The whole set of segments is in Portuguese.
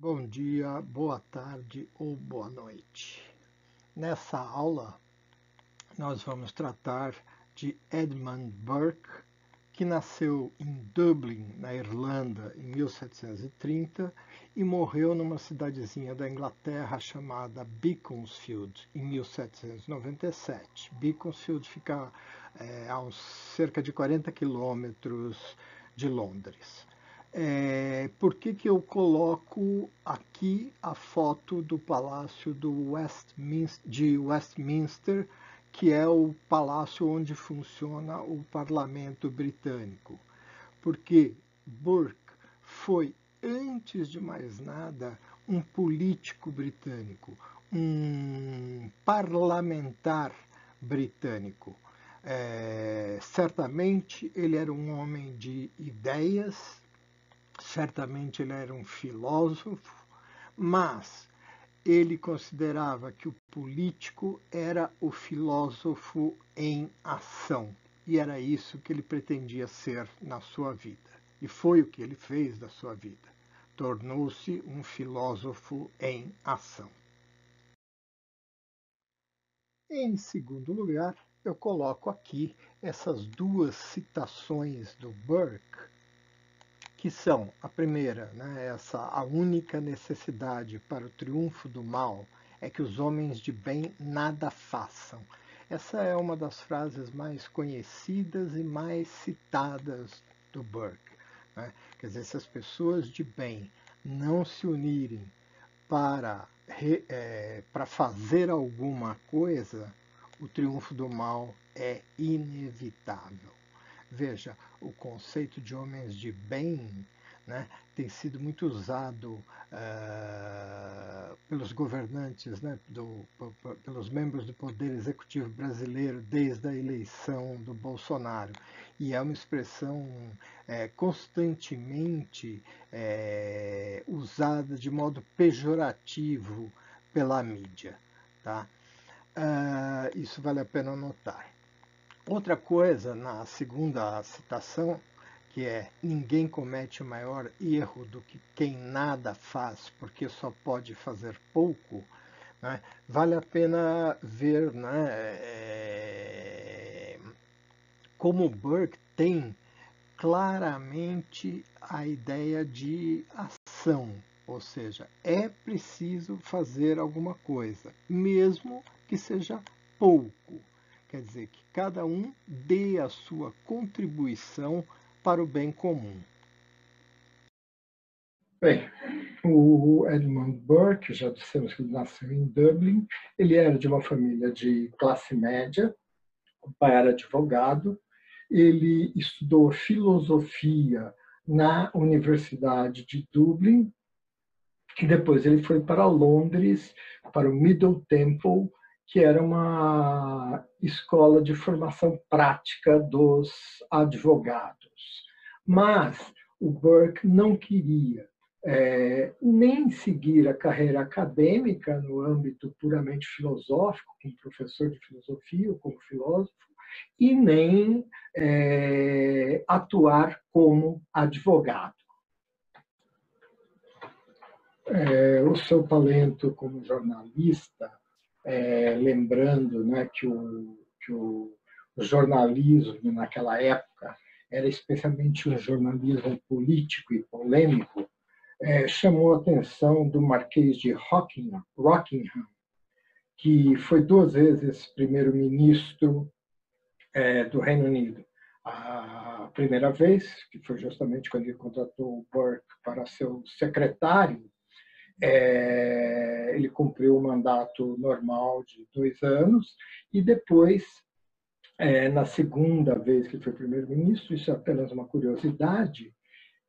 Bom dia, boa tarde ou boa noite. Nessa aula, nós vamos tratar de Edmund Burke, que nasceu em Dublin, na Irlanda, em 1730 e morreu numa cidadezinha da Inglaterra chamada Beaconsfield, em 1797. Beaconsfield fica a cerca de 40 quilômetros de Londres. Por que eu coloco aqui a foto do Palácio de Westminster, que é o palácio onde funciona o parlamento britânico? Porque Burke foi, antes de mais nada, um político britânico, um parlamentar britânico. Certamente ele era um homem de ideias, certamente ele era um filósofo, mas ele considerava que o político era o filósofo em ação. E era isso que ele pretendia ser na sua vida. E foi o que ele fez da sua vida. Tornou-se um filósofo em ação. Em segundo lugar, eu coloco aqui essas duas citações do Burke, que são, a primeira, a única necessidade para o triunfo do mal é que os homens de bem nada façam. Essa é uma das frases mais conhecidas e mais citadas do Burke. Quer dizer, se as pessoas de bem não se unirem para fazer alguma coisa, o triunfo do mal é inevitável. Veja, o conceito de homens de bem tem sido muito usado pelos governantes, pelos membros do Poder Executivo brasileiro desde a eleição do Bolsonaro. E é uma expressão constantemente usada de modo pejorativo pela mídia. Tá? Isso vale a pena notar. Outra coisa, na segunda citação, que é: ninguém comete maior erro do que quem nada faz, porque só pode fazer pouco, vale a pena ver como Burke tem claramente a ideia de ação, ou seja, é preciso fazer alguma coisa, mesmo que seja pouco. Quer dizer, que cada um dê a sua contribuição para o bem comum. Bem, o Edmund Burke, já dissemos que ele nasceu em Dublin, ele era de uma família de classe média, o pai era advogado, ele estudou filosofia na Universidade de Dublin, e depois ele foi para Londres, para o Middle Temple, que era uma escola de formação prática dos advogados. Mas o Burke não queria nem seguir a carreira acadêmica no âmbito puramente filosófico, como professor de filosofia ou como filósofo, e nem atuar como advogado. O seu talento como jornalista, lembrando que o jornalismo naquela época era especialmente um jornalismo político e polêmico, chamou a atenção do Marquês de Rockingham, que foi 2 vezes primeiro-ministro do Reino Unido. A primeira vez, que foi justamente quando ele contratou o Burke para ser o secretário, ele cumpriu o mandato normal de 2 anos, e depois, na segunda vez que foi primeiro-ministro, isso é apenas uma curiosidade,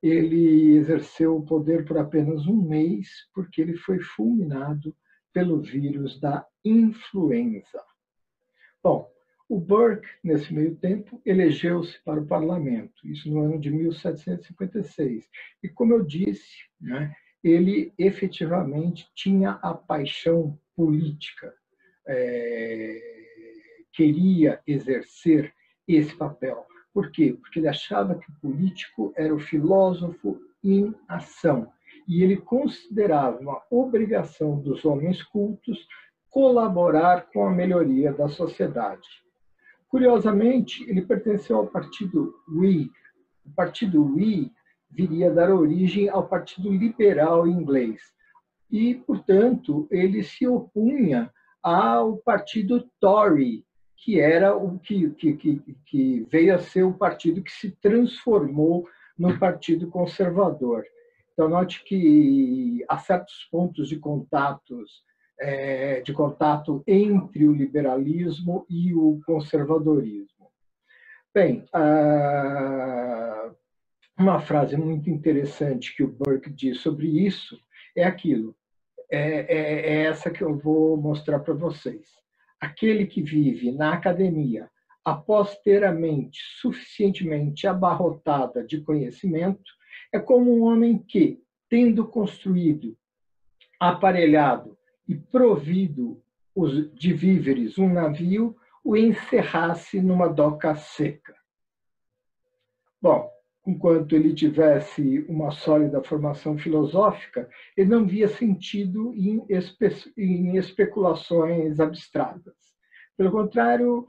ele exerceu o poder por apenas 1 mês, porque ele foi fulminado pelo vírus da influenza. Bom, o Burke, nesse meio tempo, elegeu-se para o parlamento, isso no ano de 1756. E, como eu disse, ele efetivamente tinha a paixão política, queria exercer esse papel. Por quê? Porque ele achava que o político era o filósofo em ação. e ele considerava uma obrigação dos homens cultos colaborar com a melhoria da sociedade. Curiosamente, ele pertenceu ao partido Whig. O partido Whig viria a dar origem ao Partido Liberal inglês e, portanto, ele se opunha ao partido Tory, que era o que veio a ser o partido que se transformou no Partido Conservador. Então, note que há certos pontos de contato entre o liberalismo e o conservadorismo. Bem, uma frase muito interessante que o Burke diz sobre isso é aquilo, é essa que eu vou mostrar para vocês. Aquele que vive na academia após ter a mente suficientemente abarrotada de conhecimento é como um homem que, tendo construído, aparelhado e provido de víveres um navio, o encerrasse numa doca seca. Bom, enquanto ele tivesse uma sólida formação filosófica, ele não via sentido em especulações abstratas. Pelo contrário,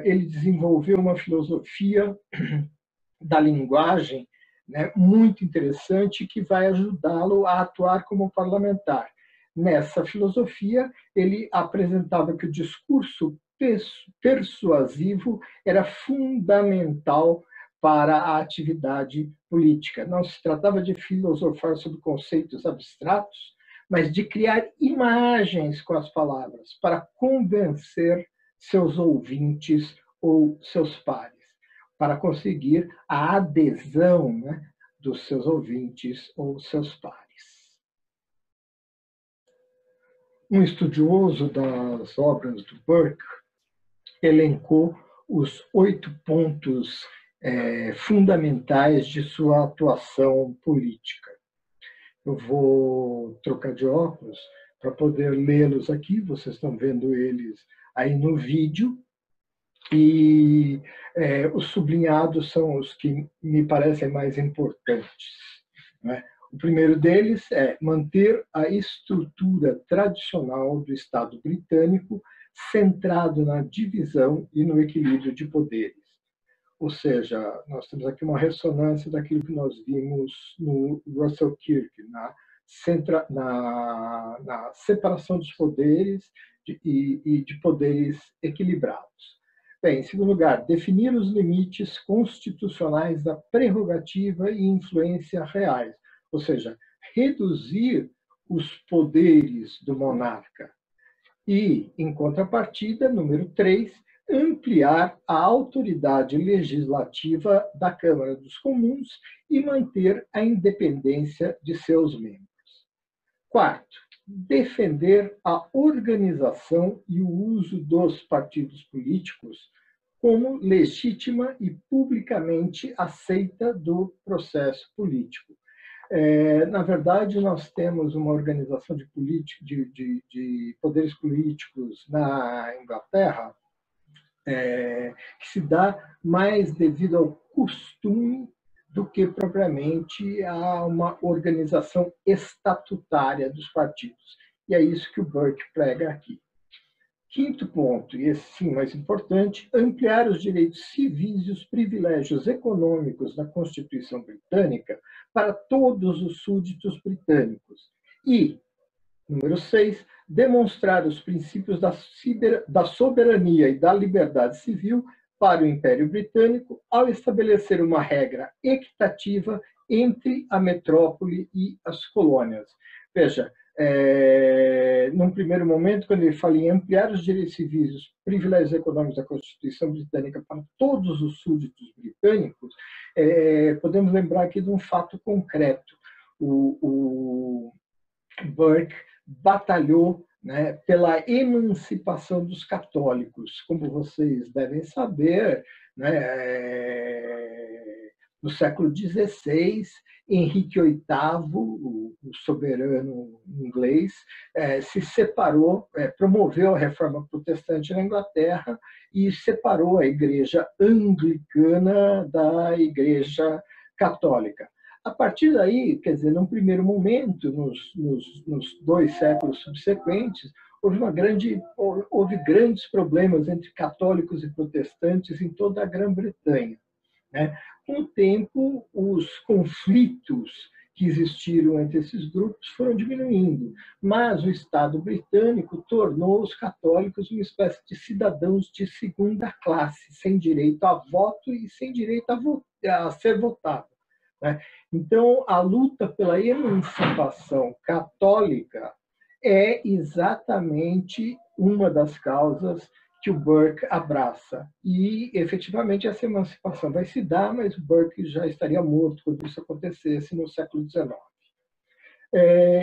ele desenvolveu uma filosofia da linguagem, né, muito interessante, que vai ajudá-lo a atuar como parlamentar. Nessa filosofia, ele apresentava que o discurso persuasivo era fundamental para a atividade política. Não se tratava de filosofar sobre conceitos abstratos, mas de criar imagens com as palavras para convencer seus ouvintes ou seus pares, para conseguir a adesão, né, dos seus ouvintes ou seus pares. Um estudioso das obras do Burke elencou os 8 pontos fundamentais de sua atuação política. Eu vou trocar de óculos para poder lê-los aqui, vocês estão vendo eles aí no vídeo, e os sublinhados são os que me parecem mais importantes, né? O primeiro deles é manter a estrutura tradicional do Estado britânico centrado na divisão e no equilíbrio de poderes. Ou seja, nós temos aqui uma ressonância daquilo que nós vimos no Russell Kirk, na separação dos poderes e de poderes equilibrados. Bem, em segundo lugar, definir os limites constitucionais da prerrogativa e influência reais, ou seja, reduzir os poderes do monarca. E, em contrapartida, número 3, ampliar a autoridade legislativa da Câmara dos Comuns e manter a independência de seus membros. Quarto, defender a organização e o uso dos partidos políticos como legítima e publicamente aceita do processo político. Na verdade, nós temos uma organização de poderes políticos na Inglaterra que se dá mais devido ao costume do que propriamente a uma organização estatutária dos partidos. E é isso que o Burke prega aqui. Quinto ponto, e esse sim mais importante, ampliar os direitos civis e os privilégios econômicos da Constituição Britânica para todos os súditos britânicos. E, número 6, demonstrar os princípios da soberania e da liberdade civil para o Império Britânico ao estabelecer uma regra equitativa entre a metrópole e as colônias. Veja, num primeiro momento, quando ele fala em ampliar os direitos civis e os privilégios econômicos da Constituição Britânica para todos os súditos britânicos, podemos lembrar aqui de um fato concreto. O Burke batalhou, né, pela emancipação dos católicos. Como vocês devem saber, né, no século XVI, Henrique VIII, o soberano inglês, se separou, promoveu a reforma protestante na Inglaterra e separou a igreja anglicana da igreja católica. A partir daí, quer dizer, num primeiro momento, nos 2 séculos subsequentes, houve grandes problemas entre católicos e protestantes em toda a Grã-Bretanha, né? Com o tempo, os conflitos que existiram entre esses grupos foram diminuindo, mas o Estado britânico tornou os católicos uma espécie de cidadãos de segunda classe, sem direito a voto e sem direito a ser votado, né? Então, a luta pela emancipação católica é exatamente uma das causas que o Burke abraça. E, efetivamente, essa emancipação vai se dar, mas o Burke já estaria morto quando isso acontecesse no século XIX.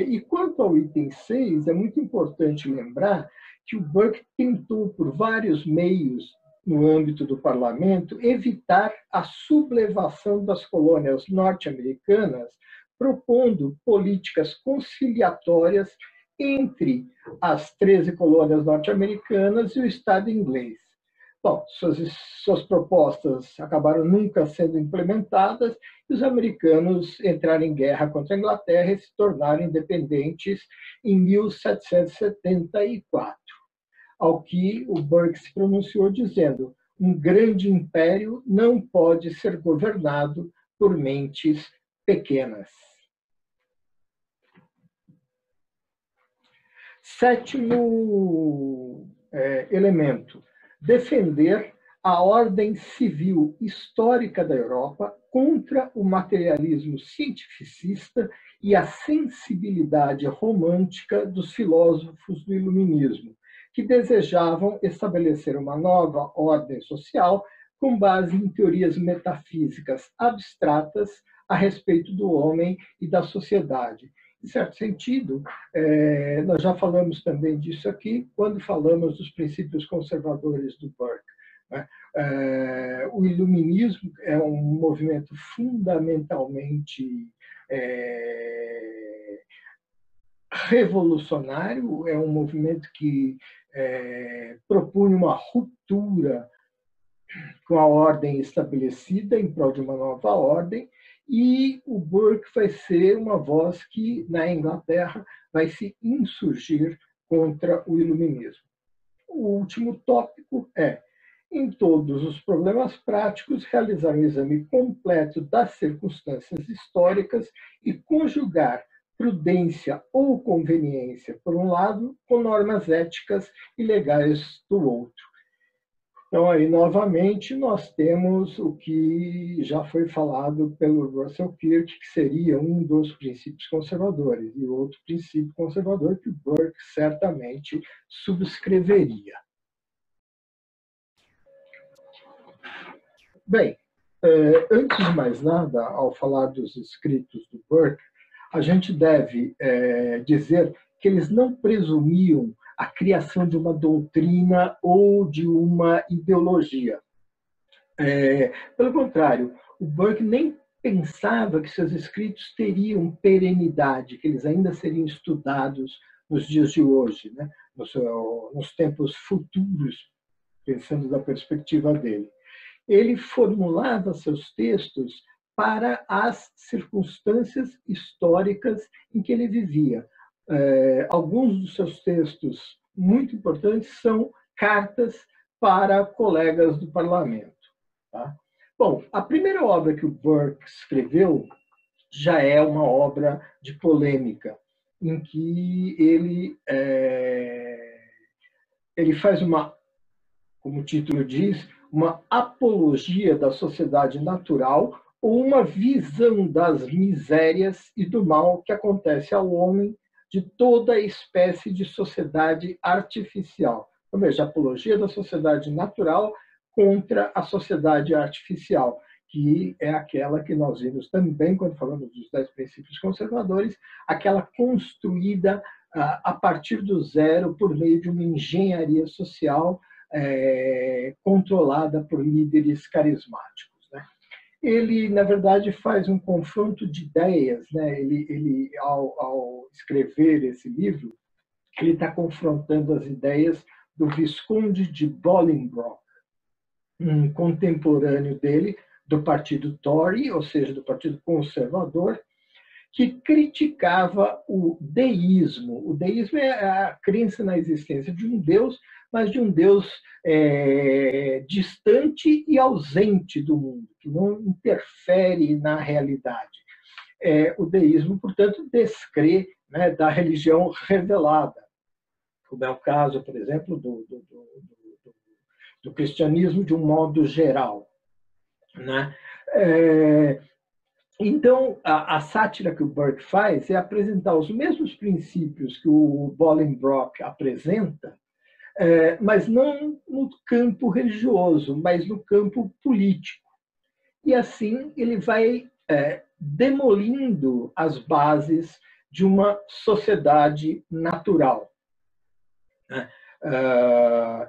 E quanto ao item 6, é muito importante lembrar que o Burke tentou, por vários meios no âmbito do parlamento, evitar a sublevação das colônias norte-americanas, propondo políticas conciliatórias entre as 13 colônias norte-americanas e o Estado inglês. Bom, suas propostas acabaram nunca sendo implementadas e os americanos entraram em guerra contra a Inglaterra e se tornaram independentes em 1774, ao que o Burke se pronunciou dizendo: um grande império não pode ser governado por mentes pequenas. Sétimo elemento: defender a ordem civil histórica da Europa contra o materialismo cientificista e a sensibilidade romântica dos filósofos do Iluminismo, que desejavam estabelecer uma nova ordem social com base em teorias metafísicas abstratas a respeito do homem e da sociedade. Em certo sentido, nós já falamos também disso aqui quando falamos dos princípios conservadores do Burke. O iluminismo é um movimento fundamentalmente revolucionário, é um movimento que propunha uma ruptura com a ordem estabelecida em prol de uma nova ordem, e o Burke vai ser uma voz que, na Inglaterra, vai se insurgir contra o iluminismo. O último tópico é: em todos os problemas práticos, realizar um exame completo das circunstâncias históricas e conjugar prudência ou conveniência, por um lado, com normas éticas e legais do outro. Então, aí, novamente, nós temos o que já foi falado pelo Russell Kirk, que seria um dos princípios conservadores, e outro princípio conservador que o Burke certamente subscreveria. Bem, antes de mais nada, ao falar dos escritos do Burke, a gente deve dizer que eles não presumiam a criação de uma doutrina ou de uma ideologia. Pelo contrário, o Burke nem pensava que seus escritos teriam perenidade, que eles ainda seriam estudados nos dias de hoje, né? nos tempos futuros, pensando da perspectiva dele. Ele formulava seus textos para as circunstâncias históricas em que ele vivia. Alguns dos seus textos muito importantes são cartas para colegas do parlamento. Tá? Bom, a primeira obra que o Burke escreveu já é uma obra de polêmica, em que ele faz como o título diz, uma apologia da sociedade natural ou uma visão das misérias e do mal que acontece ao homem de toda espécie de sociedade artificial. Ou seja, apologia da sociedade natural contra a sociedade artificial, que é aquela que nós vimos também quando falamos dos 10 princípios conservadores, aquela construída a partir do zero por meio de uma engenharia social controlada por líderes carismáticos. Ele, na verdade, faz um confronto de ideias. Ele ao escrever esse livro, ele está confrontando as ideias do Visconde de Bolingbroke, um contemporâneo dele, do partido Tory, ou seja, do partido conservador, que criticava o deísmo. O deísmo é a crença na existência de um Deus, mas de um Deus distante e ausente do mundo, que não interfere na realidade. O deísmo, portanto, descrê, né, da religião revelada, como é o caso, por exemplo, do cristianismo de um modo geral, né? Então, a sátira que o Burke faz é apresentar os mesmos princípios que o Bolingbroke apresenta, mas não no campo religioso, mas no campo político. E assim ele vai demolindo as bases de uma sociedade natural.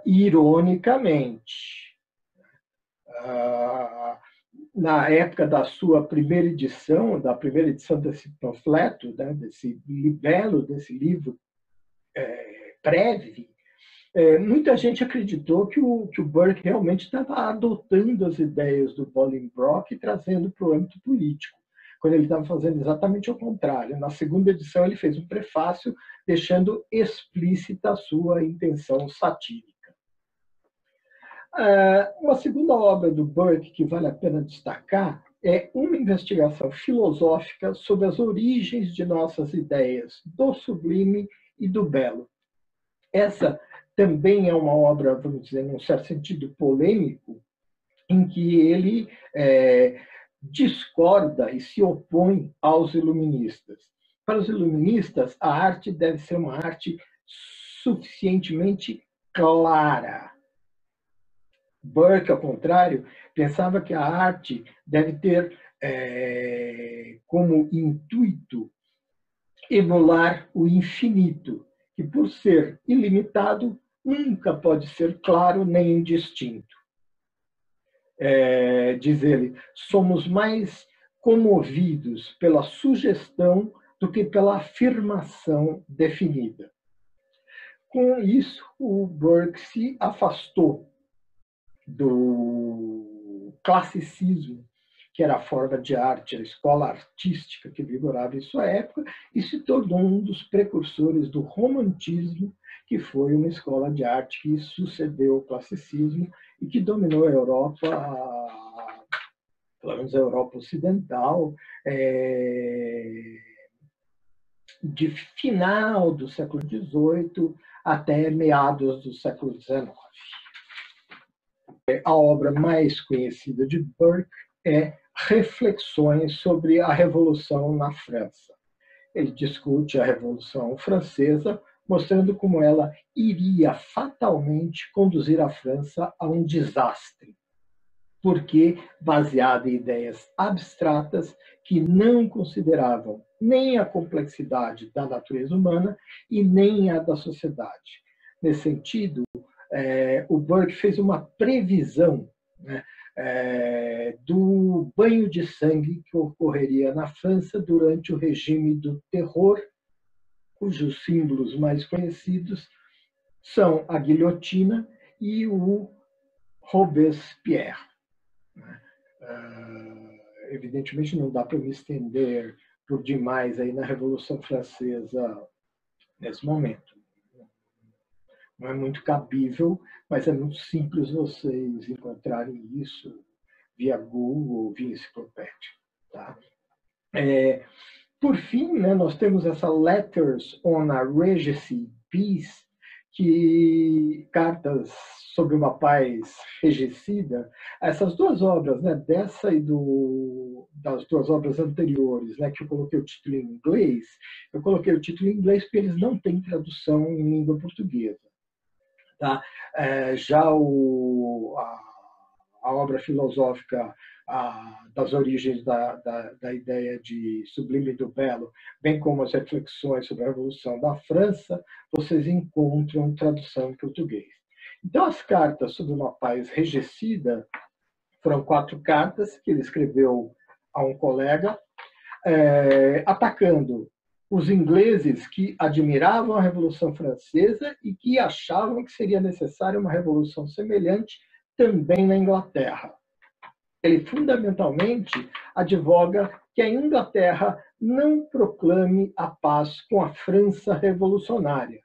Ironicamente, na época da sua primeira edição desse panfleto, né, desse libelo, desse livro breve, muita gente acreditou que o Burke realmente estava adotando as ideias do Bolingbroke e trazendo para o âmbito político, quando ele estava fazendo exatamente o contrário. Na segunda edição, ele fez um prefácio deixando explícita a sua intenção satírica. Uma segunda obra do Burke que vale a pena destacar é uma investigação filosófica sobre as origens de nossas ideias do sublime e do belo. Essa também é uma obra, vamos dizer, num certo sentido polêmico, em que ele discorda e se opõe aos iluministas. Para os iluministas, a arte deve ser uma arte suficientemente clara. Burke, ao contrário, pensava que a arte deve ter como intuito emular o infinito, que, por ser ilimitado, nunca pode ser claro nem indistinto. Diz ele, somos mais comovidos pela sugestão do que pela afirmação definida. Com isso, o Burke se afastou do classicismo, que era a forma de arte, a escola artística que vigorava em sua época, e se tornou um dos precursores do romantismo, que foi uma escola de arte que sucedeu ao classicismo e que dominou a Europa, pelo menos a Europa ocidental, de final do século XVIII até meados do século XIX. A obra mais conhecida de Burke é Reflexões sobre a Revolução na França. Ele discute a Revolução Francesa, mostrando como ela iria fatalmente conduzir a França a um desastre, porque baseada em ideias abstratas que não consideravam nem a complexidade da natureza humana e nem a da sociedade. Nesse sentido, o Burke fez uma previsão, né, do banho de sangue que ocorreria na França durante o regime do terror, cujos símbolos mais conhecidos são a guilhotina e o Robespierre. Evidentemente, não dá para me estender por demais aí na Revolução Francesa nesse momento. Não é muito cabível, mas é muito simples vocês encontrarem isso via Google ou via enciclopédia. Tá? Por fim, né, nós temos essa Letters on a Regency Peace, cartas sobre uma paz regicida. Essas duas obras, né, dessa e das duas obras anteriores, né, que eu coloquei o título em inglês, eu coloquei o título em inglês porque eles não têm tradução em língua portuguesa. Tá? Já a obra filosófica das origens da ideia de sublime e do belo, bem como as reflexões sobre a Revolução da França, vocês encontram tradução em português. Então, as cartas sobre uma paz regicida foram 4 cartas que ele escreveu a um colega, atacando os ingleses que admiravam a Revolução Francesa e que achavam que seria necessária uma revolução semelhante também na Inglaterra. ele fundamentalmente advoga que a Inglaterra não proclame a paz com a França revolucionária,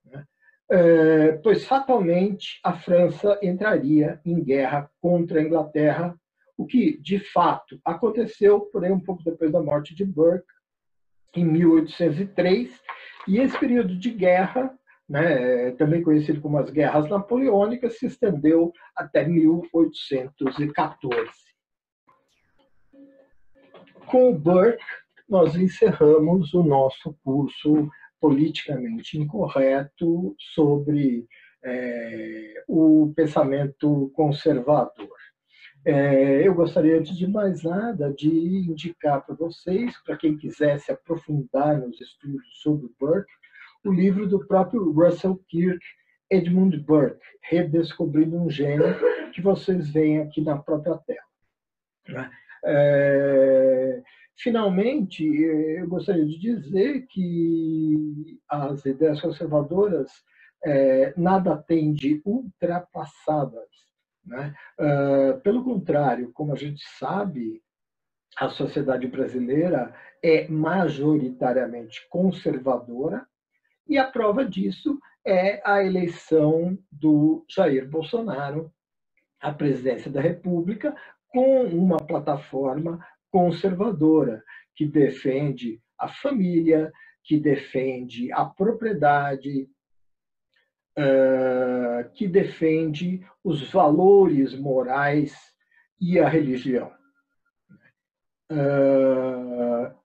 né? Pois fatalmente a França entraria em guerra contra a Inglaterra, o que de fato aconteceu, porém um pouco depois da morte de Burke, em 1803, e esse período de guerra, né, também conhecido como as Guerras Napoleônicas, se estendeu até 1814. Com o Burke, nós encerramos o nosso curso politicamente incorreto sobre o pensamento conservador. Eu gostaria, antes de mais nada, de indicar para vocês, para quem quiser se aprofundar nos estudos sobre Burke, o livro do próprio Russell Kirk, Edmund Burke, Redescobrindo um Gênio, que vocês veem aqui na própria tela. Finalmente, eu gostaria de dizer que as ideias conservadoras nada têm de ultrapassadas, né? Pelo contrário, como a gente sabe, a sociedade brasileira é majoritariamente conservadora, e a prova disso é a eleição do Jair Bolsonaro à presidência da República, com uma plataforma conservadora, que defende a família, que defende a propriedade, que defende os valores morais e a religião.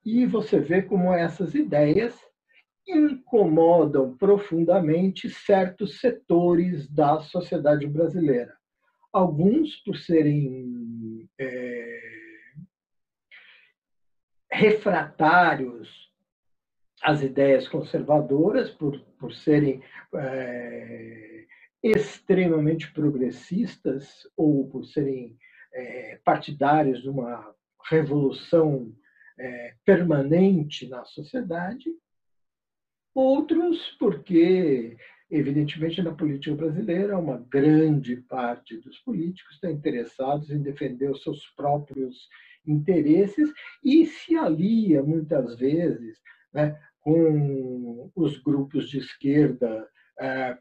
E você vê como essas ideias incomodam profundamente certos setores da sociedade brasileira. Alguns por serem refratários às ideias conservadoras, por serem extremamente progressistas ou por serem partidários de uma revolução permanente na sociedade. Outros porque, evidentemente, na política brasileira, uma grande parte dos políticos está interessados em defender os seus próprios interesses e se alia, muitas vezes, né, com os grupos de esquerda,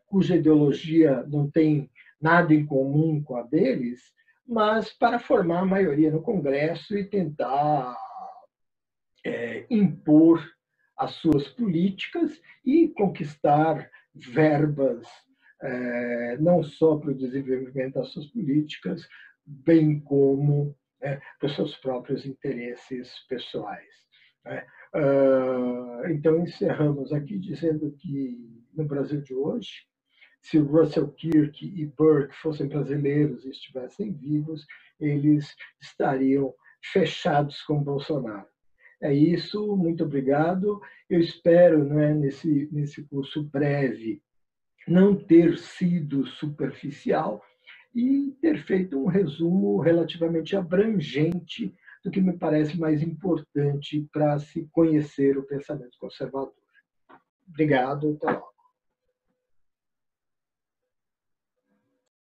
cuja ideologia não tem nada em comum com a deles, mas para formar a maioria no Congresso e tentar impor as suas políticas e conquistar verbas, não só para o desenvolvimento das suas políticas, bem como para os seus próprios interesses pessoais. Então, encerramos aqui dizendo que, no Brasil de hoje, se Russell Kirk e Burke fossem brasileiros e estivessem vivos, eles estariam fechados com Bolsonaro. É isso, muito obrigado. Eu espero, nesse curso breve, não ter sido superficial e ter feito um resumo relativamente abrangente do que me parece mais importante para se conhecer o pensamento conservador. Obrigado, até logo.